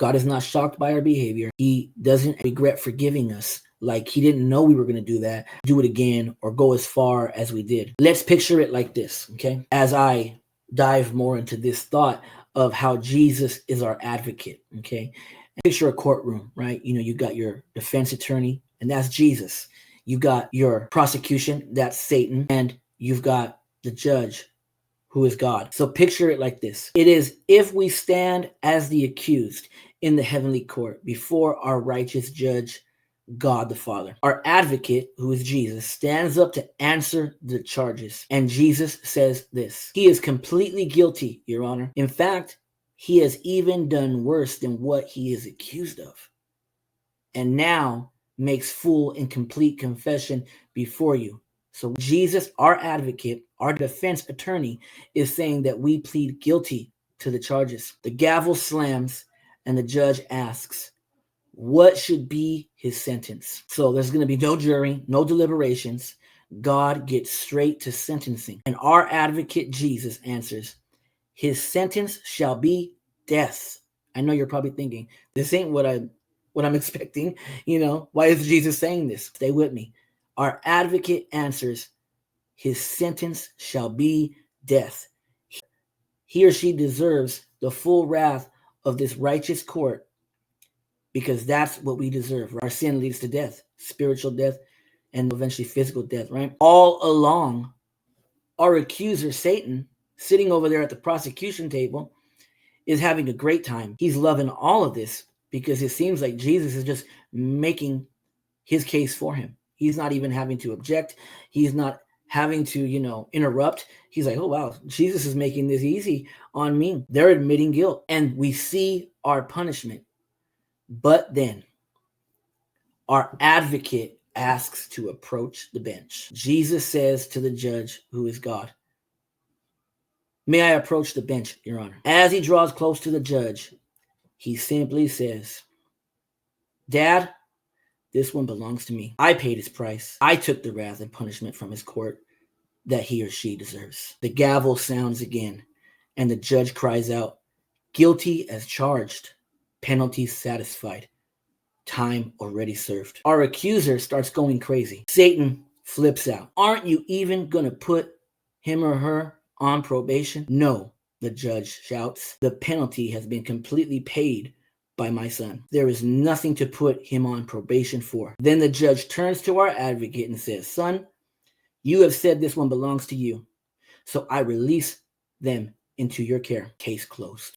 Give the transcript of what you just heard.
God is not shocked by our behavior. He doesn't regret forgiving us. Like he didn't know we were going to do that, do it again, or go as far as we did. Let's picture it like this, okay? As I dive more into this thought of how Jesus is our advocate, okay? Picture a courtroom, right? You know, you got your defense attorney, and that's Jesus. You got your prosecution, that's Satan, and you've got the judge, who is God. So picture it like this. It is if we stand as the accused in the heavenly court before our righteous judge, God the Father. Our advocate, who is Jesus, stands up to answer the charges. And Jesus says this: he is completely guilty, Your Honor. In fact, he has even done worse than what he is accused of. And now makes full and complete confession before you. So Jesus, our advocate, our defense attorney, is saying that we plead guilty to the charges. The gavel slams and the judge asks, what should be his sentence? So there's going to be no jury, no deliberations. God gets straight to sentencing. And our advocate, Jesus, answers, his sentence shall be death. I know you're probably thinking, this ain't what I'm expecting. You know, why is Jesus saying this? Stay with me. Our advocate answers, his sentence shall be death. He or she deserves the full wrath of this righteous court, because that's what we deserve. Our sin leads to death, spiritual death, and eventually physical death, right? All along, our accuser, Satan, sitting over there at the prosecution table, is having a great time. He's loving all of this because it seems like Jesus is just making his case for him. He's not even having to object. He's not having to, interrupt. He's like, oh, wow, Jesus is making this easy on me. They're admitting guilt. And we see our punishment. But then our advocate asks to approach the bench. Jesus says to the judge, who is God, may I approach the bench, Your Honor? As he draws close to the judge, he simply says, Dad, this one belongs to me. I paid his price. I took the wrath and punishment from his court that he or she deserves. The gavel sounds again, and the judge cries out, guilty as charged, penalty satisfied, time already served. Our accuser starts going crazy. Satan flips out. Aren't you even going to put him or her on probation? No, the judge shouts. The penalty has been completely paid by my son. There is nothing to put him on probation for. Then the judge turns to our advocate and says, son, you have said this one belongs to you, so I release them into your care. Case closed.